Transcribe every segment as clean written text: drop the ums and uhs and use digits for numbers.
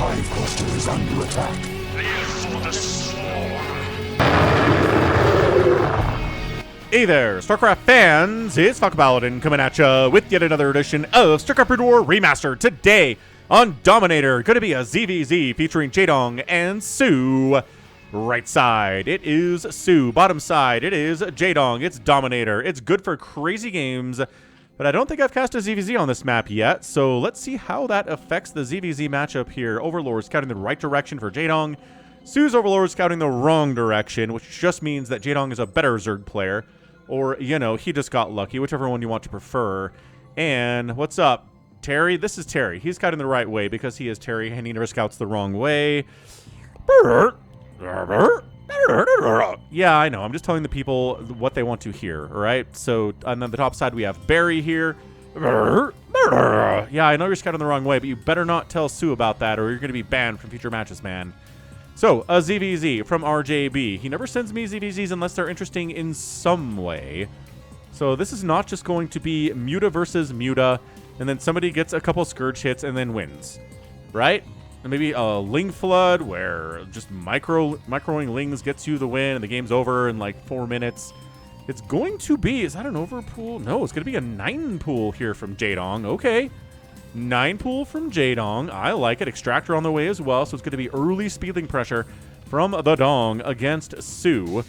Hive cluster is under attack. For the swarm. Hey there, StarCraft fans! It's Falcon Paladin coming at ya with yet another edition of StarCraft Brood War Remastered. Today on Dominator, going to be a ZvZ featuring Jaedong and soO. Right side, it is soO. Bottom side, it is Jaedong. It's Dominator. It's good for crazy games, but I don't think I've cast a ZvZ on this map yet, so let's see how that affects the ZvZ matchup here. Overlord scouting the right direction for Jaedong. soO's Overlord scouting the wrong direction, which just means that Jaedong is a better Zerg player. Or, you know, he just got lucky, whichever one you want to prefer. And what's up? Terry? This is Terry. He's scouting the right way because he is Terry and he never scouts the wrong way. Yeah, I know. I'm just telling the people what they want to hear, all right? So on the top side, we have Barry here. Yeah, I know you're scouting the wrong way, but you better not tell soO about that or you're going to be banned from future matches, man. So, a ZvZ from RJB. He never sends me ZvZs unless they're interesting in some way. So this is not just going to be Muta versus Muta, and then somebody gets a couple Scourge hits and then wins, right? And maybe a Ling Flood where just microing Lings gets you the win and the game's over in like 4 minutes. It's going to be, is that an overpool? No, it's going to be a 9 pool here from Jaedong. Okay. 9 pool from Jaedong. I like it. Extractor on the way as well, so it's going to be early speeding pressure from the Dong against soO.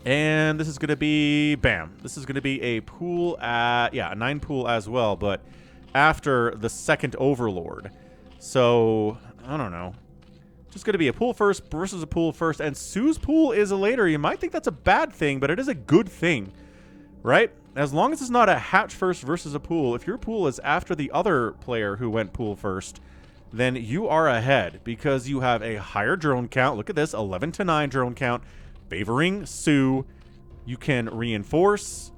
And this is going to be, bam. This is going to be a pool at, yeah, a 9 pool as well, but after the second Overlord. So, I don't know. Just going to be a pool first versus a pool first, and soO's pool is a later. You might think that's a bad thing, but it is a good thing, right? As long as it's not a hatch first versus a pool, if your pool is after the other player who went pool first, then you are ahead because you have a higher drone count. Look at this, 11-9 drone count, favoring soO. You can reinforce.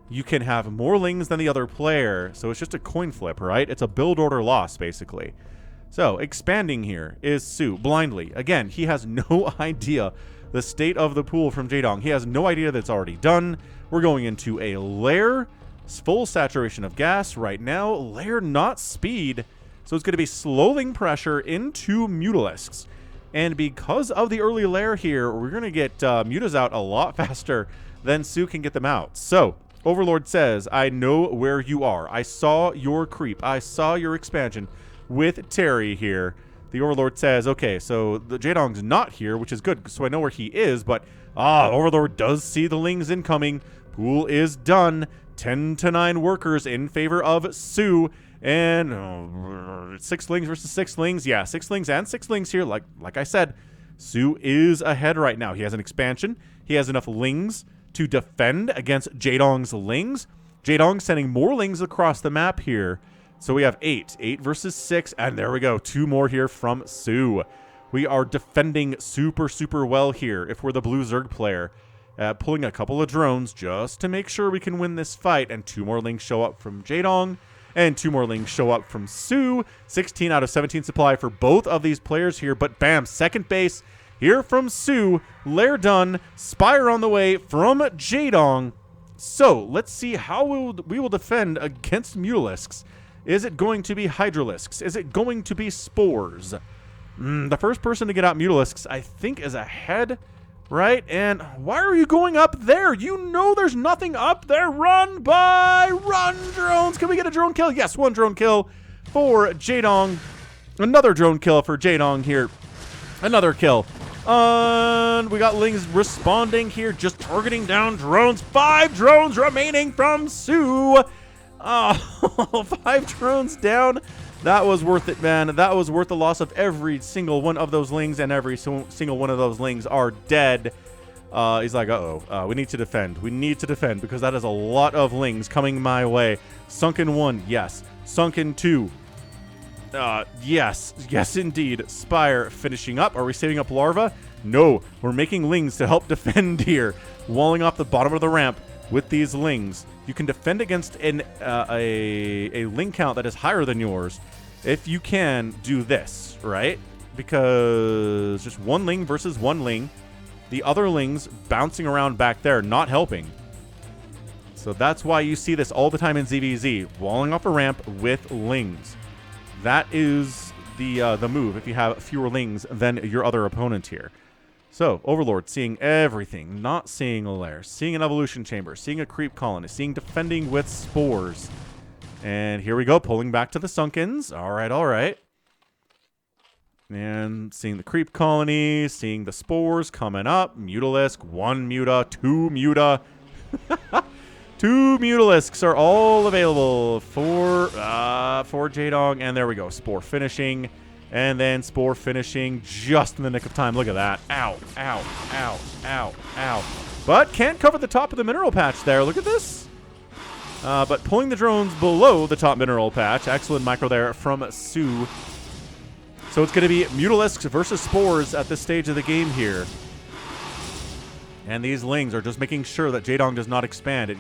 You can have more Lings than the other player. So it's just a coin flip, right? It's a build order loss, basically. So expanding here is soO blindly. Again, he has no idea the state of the pool from Jaedong. He has no idea that it's already done. We're going into a lair, full saturation of gas right now. Lair, not speed. So it's going to be slowing pressure into Mutalisks. And because of the early lair here, we're going to get Mutas out a lot faster than soO can get them out. So Overlord says, I know where you are. I saw your creep. I saw your expansion with Terry here. The Overlord says, okay, so the Jaedong's not here, which is good, so I know where he is, but Overlord does see the Lings incoming. Pool is done. 10-9 workers in favor of soO. And 6 Lings versus 6 Lings. Yeah, 6 Lings and 6 Lings here. Like I said, soO is ahead right now. He has an expansion. He has enough Lings to defend against Jaedong's Lings. Jaedong sending more Lings across the map here. So we have 8 versus 6, and there we go. 2 more here from soO. We are defending super, super well here if we're the blue Zerg player. Pulling a couple of drones just to make sure we can win this fight, and 2 more Lings show up from Jaedong, and 2 more Lings show up from soO. 16 out of 17 supply for both of these players here, but bam, second base here from soO. Lair done, Spire on the way from Jaedong. So let's see how we will defend against Mutalisks. Is it going to be Hydralisks? Is it going to be Spores? The first person to get out Mutalisks, I think, is ahead, right? And why are you going up there? You know there's nothing up there. Run, drones. Can we get a drone kill? Yes, 1 drone kill for Jaedong. Another drone kill for Jaedong here. Another kill. We got Lings responding here, just targeting down drones. 5 drones remaining from soO. Oh, 5 drones down. That was worth it, man. That was worth the loss of every single one of those Lings, and every single one of those Lings are dead. He's like, we need to defend. We need to defend because that is a lot of Lings coming my way. Sunken 1, yes. Sunken 2. Yes, indeed. Spire finishing up. Are we saving up Larva? No, we're making Lings to help defend here. Walling off the bottom of the ramp with these Lings. You can defend against a Ling count that is higher than yours if you can do this, right? Because just 1 Ling versus 1 Ling. The other Lings bouncing around back there, not helping. So that's why you see this all the time in ZvZ. Walling off a ramp with Lings. That is the move if you have fewer lings than your other opponent here. So, Overlord seeing everything, not seeing a lair, seeing an evolution chamber, seeing a creep colony, seeing defending with spores. And here we go, pulling back to the Sunkens. All right, all right. And seeing the creep colony, seeing the spores coming up. Mutalisk, 1 Muta, 2 Muta. 2 Mutalisks are all available for Jaedong. And there we go, Spore finishing. And then Spore finishing just in the nick of time. Look at that. Ow, ow, ow, ow, ow. But can't cover the top of the mineral patch there. Look at this. But pulling the drones below the top mineral patch. Excellent micro there from soO. So it's going to be Mutalisks versus Spores at this stage of the game here. And these lings are just making sure that Jaedong does not expand.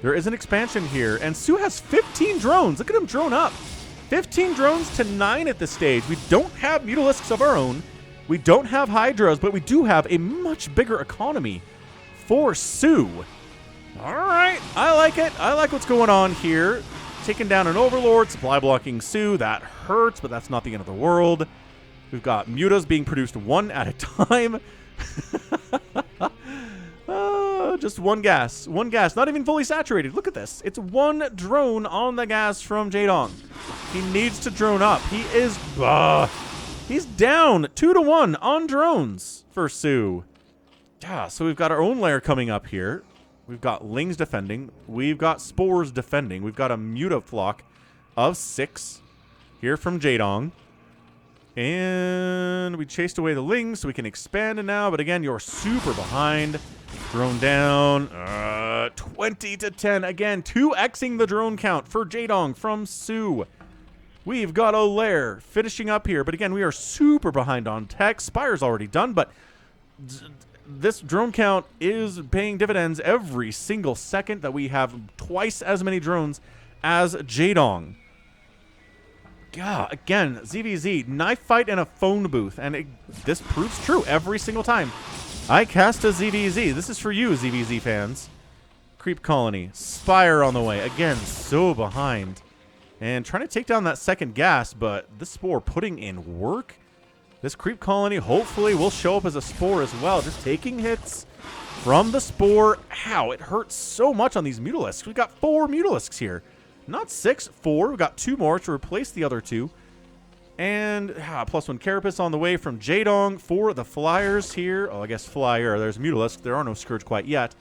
There is an expansion here. And soO has 15 drones. Look at him drone up. 15 drones to 9 at this stage. We don't have Mutalisks of our own. We don't have Hydras, but we do have a much bigger economy for soO. All right. I like it. I like what's going on here. Taking down an Overlord, supply blocking soO. That hurts, but that's not the end of the world. We've got Mutas being produced 1 at a time. Just 1 gas. 1 gas. Not even fully saturated. Look at this. It's 1 drone on the gas from Jaedong. He needs to drone up. He is... he's down 2-1 on drones for soO. Yeah, so we've got our own lair coming up here. We've got lings defending. We've got spores defending. We've got a Muta flock of 6 here from Jaedong. And we chased away the lings so we can expand it now. But again, you're super behind. Drone down. 20-10. Again, 2xing the drone count for Jaedong from soO. We've got a lair finishing up here. But again, we are super behind on tech. Spire's already done, but this drone count is paying dividends every single second that we have twice as many drones as Jaedong. Yeah, again, ZvZ, knife fight in a phone booth, and this proves true every single time I cast a ZvZ. This is for you, ZvZ fans. Creep colony, Spire on the way. Again, so behind. And trying to take down that second gas, but this Spore putting in work. This creep colony hopefully will show up as a Spore as well. Just taking hits from the Spore. Ow, it hurts so much on these Mutalisks. We've got 4 Mutalisks here. Not 6, 4. We've got 2 more to replace the other 2. And +1 Carapace on the way from Jaedong for the Flyers here. Oh, I guess Flyer. There's Mutalisk. There are no Scourge quite yet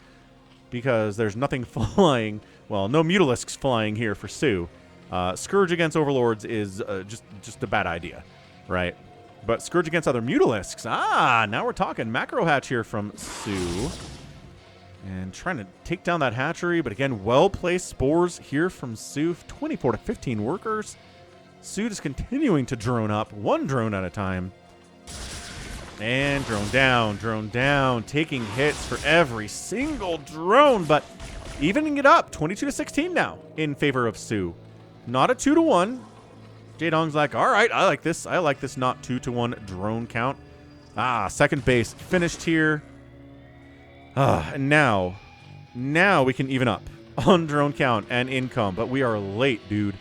because there's nothing flying. Well, no Mutalisks flying here for soO. Scourge against Overlords is just a bad idea, right? But Scourge against other Mutalisks. Now we're talking. Macro Hatch here from soO. And trying to take down that hatchery. But again, well-placed Spores here from soO. 24-15 workers. soO is continuing to drone up. 1 drone at a time. And drone down. Taking hits for every single drone. But evening it up. 22-16 now in favor of soO. Not a 2-1. Jaedong's like, all right, I like this. I like this not 2-1 drone count. Second base finished here. And now we can even up on drone count and income, but we are late, dude.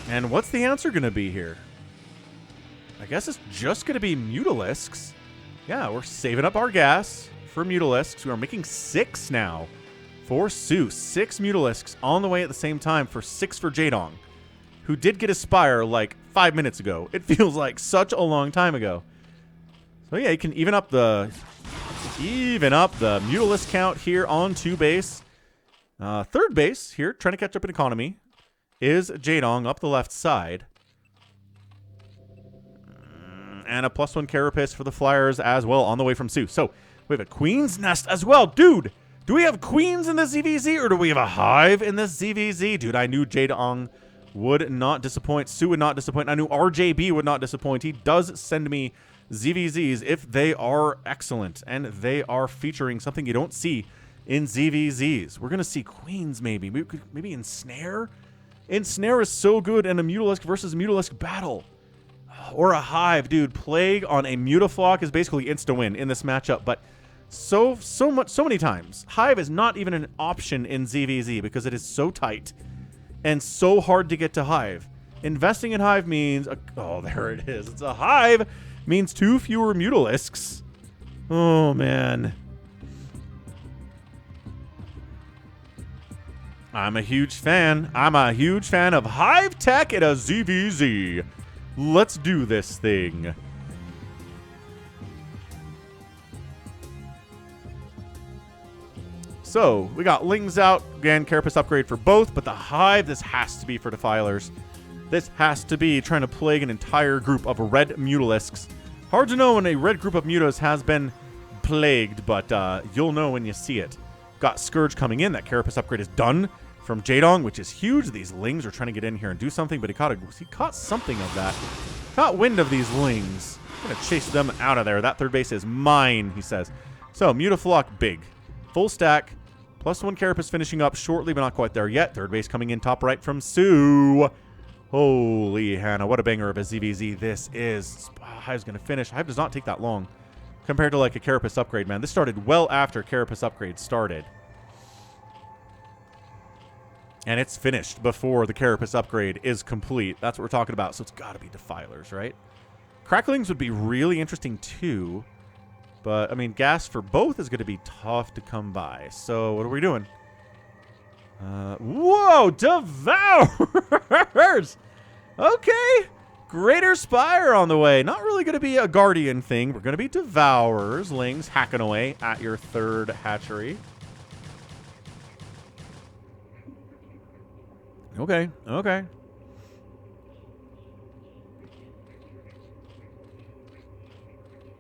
And what's the answer going to be here? I guess it's just going to be Mutalisks. Yeah, we're saving up our gas for Mutalisks. We are making 6 now for soO. 6 Mutalisks on the way at the same time for 6 for Jaedong, who did get a Spire like 5 minutes ago. It feels like such a long time ago. So yeah, you can even up the Mutalisk count here on 2 base. Third base here, trying to catch up in economy, is Jaedong up the left side. And a +1 Carapace for the Flyers as well on the way from soO. So we have a Queen's Nest as well. Dude, do we have Queens in this ZvZ or do we have a Hive in this ZvZ? Dude, I knew Jaedong would not disappoint. soO would not disappoint. I knew RJB would not disappoint. He does send me ZvZs if they are excellent and they are featuring something you don't see in ZvZs. We're going to see Queens maybe. Maybe Ensnare? Ensnare is so good in a Mutalisk versus Mutalisk battle. Or a Hive. Dude, Plague on a Mutaflock is basically insta-win in this matchup, but so many times, Hive is not even an option in ZvZ because it is so tight and so hard to get to Hive. Investing in Hive means... oh, there it is. It's a Hive. Means 2 fewer Mutalisks. Oh, man. I'm a huge fan. I'm a huge fan of Hive Tech and a ZvZ. Let's do this thing. So, we got Lings out. Again, Carapace upgrade for both, but the Hive, this has to be for Defilers. This has to be trying to plague an entire group of red Mutalisks. Hard to know when a red group of Mutas has been plagued, but you'll know when you see it. Got Scourge coming in. That Carapace upgrade is done from Jaedong, which is huge. These Lings are trying to get in here and do something, but he caught something of that. Caught wind of these Lings. I'm going to chase them out of there. That third base is mine, he says. So, Mutaflock, big. Full stack. +1 Carapace finishing up shortly, but not quite there yet. Third base coming in top right from soO. Holy Hannah, what a banger of a ZvZ this is. Hive's going to finish. Hive does not take that long compared to like a Carapace upgrade, man. This started well after Carapace upgrade started. And it's finished before the Carapace upgrade is complete. That's what we're talking about, so it's got to be Defilers, right? Cracklings would be really interesting too. But, I mean, gas for both is going to be tough to come by. So, what are we doing? Whoa! Devours! Okay. Greater Spire on the way. Not really going to be a Guardian thing. We're going to be Devours. Lings hacking away at your third hatchery. Okay. Okay.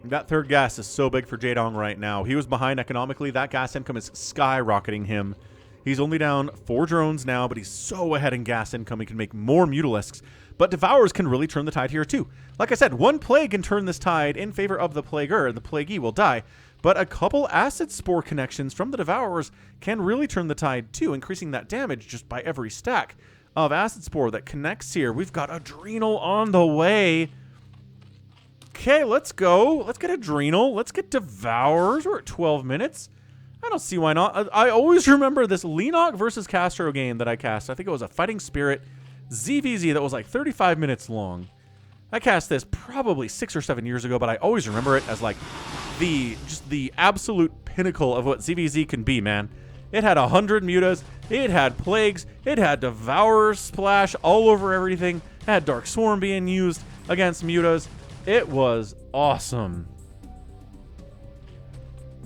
That third gas is so big for Jaedong right now. He was behind economically. That gas income is skyrocketing him. He's only down 4 drones now, but he's so ahead in gas income. He can make more Mutalisks. But Devours can really turn the tide here too. Like I said, 1 Plague can turn this tide in favor of the Plaguer. The Plaguey will die. But a couple Acid Spore connections from the Devours can really turn the tide too, increasing that damage just by every stack of Acid Spore that connects here. We've got Adrenal on the way. Okay, let's go. Let's get Adrenal. Let's get Devours. We're at 12 minutes. I don't see why not. I always remember this Lenok versus Castro game that I cast. I think it was a Fighting Spirit ZvZ that was like 35 minutes long. I cast this probably 6 or 7 years ago, but I always remember it as like just the absolute pinnacle of what ZvZ can be, man. It had 100 mutas. It had plagues. It had Devour splash all over everything. It had Dark Swarm being used against mutas. It was awesome.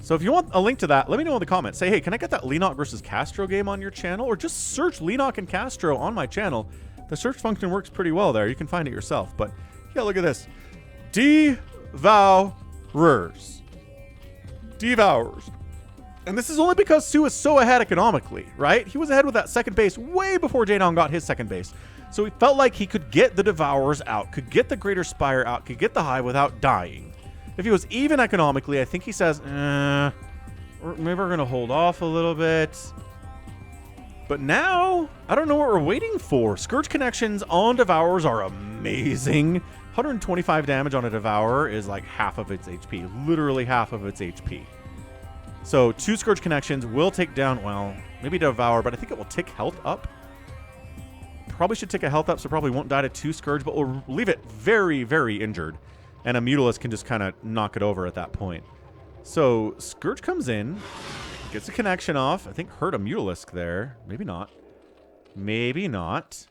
So if you want a link to that, let me know in the comments. Say, hey, can I get that Lenok versus Castro game on your channel? Or just search Lenok and Castro on my channel. The search function works pretty well there. You can find it yourself. But yeah, look at this. Devours. Devours. And this is only because soO is so ahead economically, right? He was ahead with that second base way before Jaedong got his second base. So he felt like he could get the Devours out, could get the Greater Spire out, could get the Hive without dying. If he was even economically, I think he says, maybe we're going to hold off a little bit. But now, I don't know what we're waiting for. Scourge connections on Devours are amazing. 125 damage on a Devourer is like half of its HP. Literally half of its HP. So 2 Scourge connections will take down, well, maybe Devour, but I think it will tick health up. Probably should tick a health up, so probably won't die to 2 Scourge, but we'll leave it very, very injured. And a Mutalisk can just kind of knock it over at that point. So Scourge comes in, gets a connection off. I think hurt a Mutalisk there. Maybe not. Maybe not.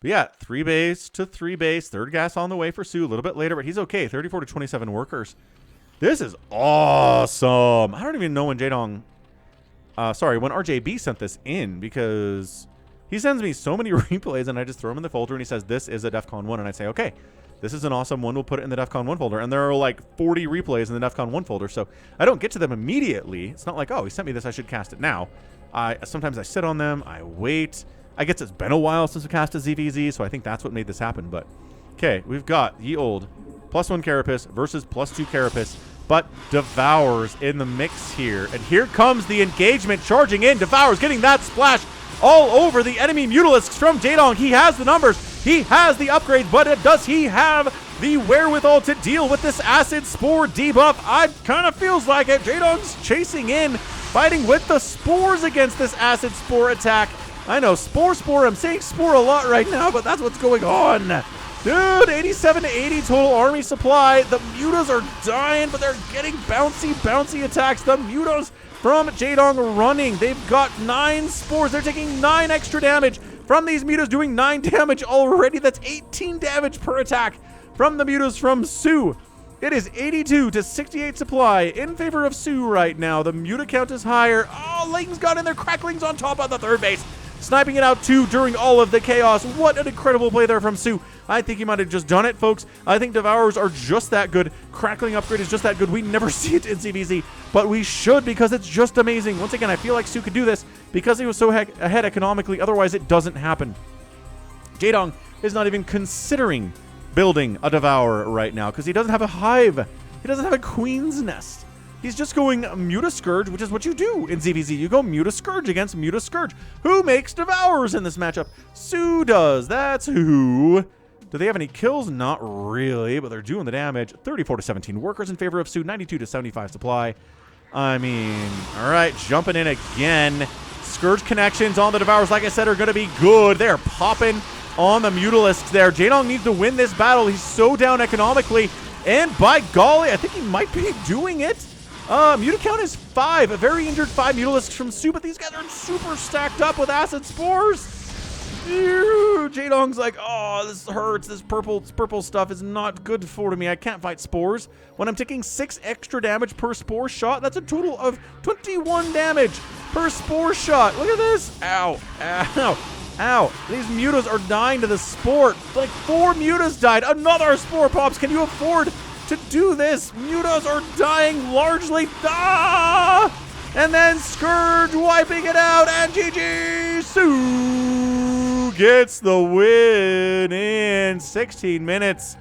But yeah, 3 base to 3 base. Third gas on the way for soO a little bit later, but he's okay. 34 to 27 workers. This is awesome. I don't even know when Jaedong... when RJB sent this in, because he sends me so many replays and I just throw them in the folder and he says, this is a DEFCON 1. And I say, okay, this is an awesome one. We'll put it in the DEFCON 1 folder. And there are like 40 replays in the DEFCON 1 folder. So I don't get to them immediately. It's not like, oh, he sent me this, I should cast it now. Sometimes I sit on them. I wait. I guess it's been a while since we cast a ZvZ, so I think that's what made this happen. But, okay, we've got ye old +1 Carapace versus +2 Carapace. But Devours in the mix here. And here comes the engagement charging in. Devours getting that splash all over the enemy Mutalisks from Jaedong. He has the numbers. He has the upgrade. But does he have the wherewithal to deal with this Acid Spore debuff? I kind of feels like it. Jaedong's chasing in, fighting with the Spores against this Acid Spore attack. I know, Spore. I'm saying Spore a lot right now, but that's what's going on. Dude, 87 to 80 total army supply. The Mutas are dying, but they're getting bouncy attacks. The Mutas from Jaedong running. They've got 9 spores. They're taking 9 extra damage from these Mutas, doing 9 damage already. That's 18 damage per attack from the Mutas from soO. It is 82 to 68 supply in favor of soO right now. The Muta count is higher. Oh, Layton's got in there. Crackling's on top of the third base. Sniping it out too during all of the chaos. What an incredible play there from soO. I think he might have just done it, folks. I think Devourers are just that good. Crackling upgrade is just that good. We never see it in ZvZ, but we should because it's just amazing. Once again, I feel like soO could do this because he was so ahead economically. Otherwise, it doesn't happen. Jaedong is not even considering building a Devourer right now because he doesn't have a Hive. He doesn't have a Queen's Nest. He's just going Muta Scourge, which is what you do in ZvZ. You go Muta Scourge against Muta Scourge. Who makes Devourers in this matchup? soO does. That's who. Do they have any kills? Not really, but they're doing the damage. 34 to 17 workers in favor of soO. 92 to 75 supply. I mean, all right, jumping in again. Scourge connections on the Devourers, like I said, are going to be good. They're popping on the Mutalisks there. Jaedong needs to win this battle. He's so down economically. And by golly, I think he might be doing it. Muta count is 5. A very injured 5 Mutalisks from soO, but these guys are super stacked up with acid spores. Ew, Jaedong's like, oh, this hurts. This purple stuff is not good for me. I can't fight spores. When I'm taking 6 extra damage per spore shot, that's a total of 21 damage per spore shot. Look at this. Ow, ow, ow. These Mutas are dying to the spore. Like 4 Mutas died. Another spore pops. Can you afford to do this? Mutas are dying largely. Ah! And then Scourge wiping it out, and GG! soO gets the win in 16 minutes.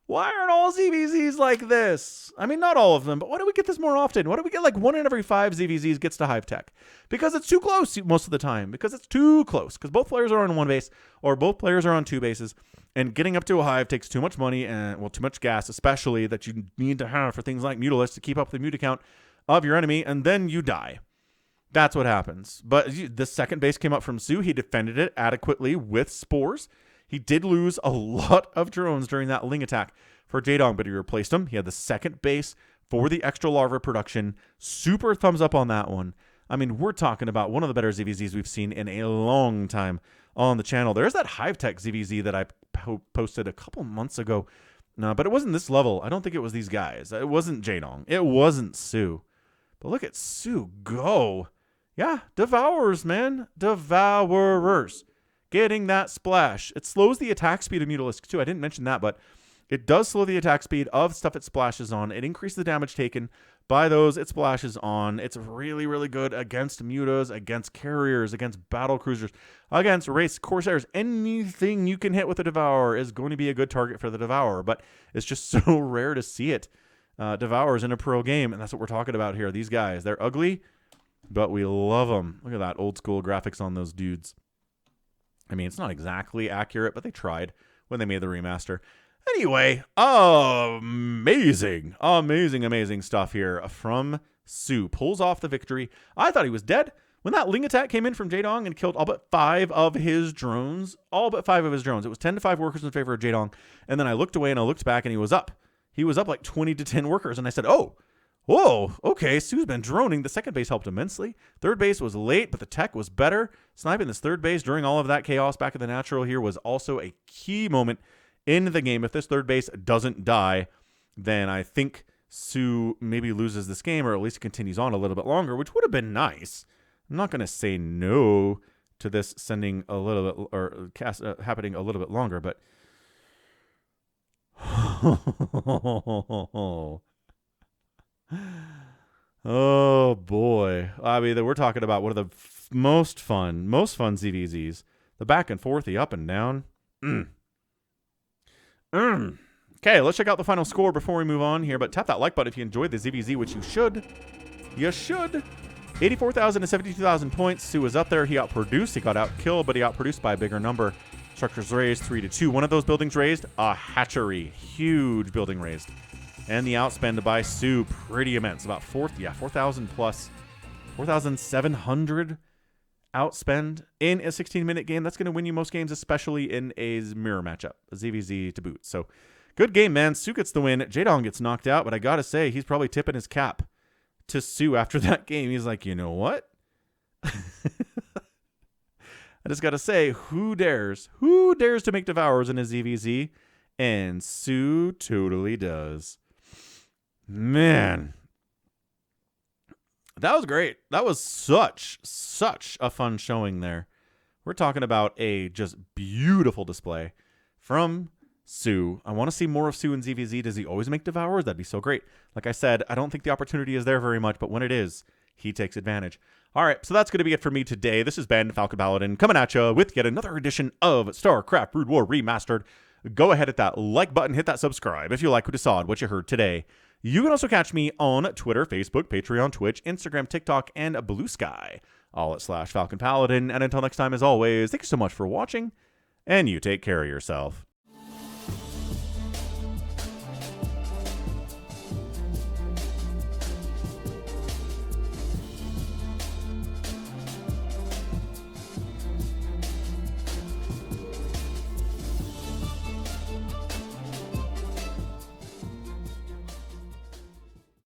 Why aren't all ZvZs like this? I mean, not all of them, but why do we get this more often? Why do we get like 1 in every 5 ZvZs gets to Hive Tech? Because it's too close most of the time. Because it's too close. Because both players are on 1 base, or both players are on 2 bases. And getting up to a Hive takes too much money and, well, too much gas, especially that you need to have for things like Mutalisks to keep up the Muta count of your enemy, and then you die. That's what happens. But the second base came up from soO. He defended it adequately with spores. He did lose a lot of drones during that Ling attack for Jaedong, but he replaced them. He had the second base for the extra larva production. Super thumbs up on that one. I mean, we're talking about one of the better ZvZs we've seen in a long time on the channel. There's that Hive Tech ZvZ that I posted a couple months ago. No, but it wasn't this level. I don't think it was these guys. It wasn't Jaedong. It wasn't soO. But look at soO go. Yeah, Devourers, man. Devourers. Getting that splash. It slows the attack speed of Mutalisk too. I didn't mention that, but it does slow the attack speed of stuff it splashes on. It increases the damage taken by those it splashes on. It's really, really good against Mutas, against carriers, against battle cruisers, against race Corsairs. Anything you can hit with a Devourer is going to be a good target for the Devourer, but it's just so rare to see it. Devourers in a pro game, and that's what we're talking about here. These guys, they're ugly, but we love them. Look at that old school graphics on those dudes. I mean, it's not exactly accurate, but they tried when they made the remaster. Anyway, amazing stuff here from soO. Pulls off the victory. I thought he was dead. When that Ling attack came in from Jaedong and killed all but 5 of his drones, it was 10 to 5 workers in favor of Jaedong. And then I looked away and I looked back and he was up. He was up like 20 to 10 workers. And I said, oh, whoa, okay, soO's been droning. The second base helped immensely. Third base was late, but the tech was better. Sniping this third base during all of that chaos back at the natural here was also a key moment in the game. If this third base doesn't die, then I think soO maybe loses this game, or at least continues on a little bit longer, which would have been nice. I'm not going to say no to this sending a little bit, or happening a little bit longer, but oh boy. I mean, we're talking about one of the most fun ZvZs. The back and forth, the up and down. Okay, let's check out the final score before we move on here. But tap that like button if you enjoyed the ZvZ, which you should. You should. 84,000 to 72,000 points. soO was up there. He outproduced. He got outkilled, but he outproduced by a bigger number. Structures raised 3 to 2. One of those buildings raised, a hatchery. Huge building raised. And the outspend by soO pretty immense. About 4,000 plus, 4,700 outspend in a 16-minute game. That's going to win you most games, especially in a mirror matchup, a ZvZ to boot. So good game, man. soO gets the win. Jaedong gets knocked out, but I got to say, he's probably tipping his cap to soO after that game. He's like, you know what? I just got to say, who dares to make Devourers in a ZvZ? And soO totally does. Man. That was great. That was such a fun showing there. We're talking about a just beautiful display from soO. I want to see more of soO in ZvZ. Does he always make Devourers? That'd be so great. Like I said, I don't think the opportunity is there very much, but when it is, he takes advantage. All right, so that's going to be it for me today. This has been Falcon Paladin coming at you with yet another edition of StarCraft Brood War Remastered. Go ahead, hit that like button, hit that subscribe if you like what you saw and what you heard today. You can also catch me on Twitter, Facebook, Patreon, Twitch, Instagram, TikTok, and Blue Sky, all at /Falcon Paladin. And until next time, as always, thank you so much for watching, and you take care of yourself.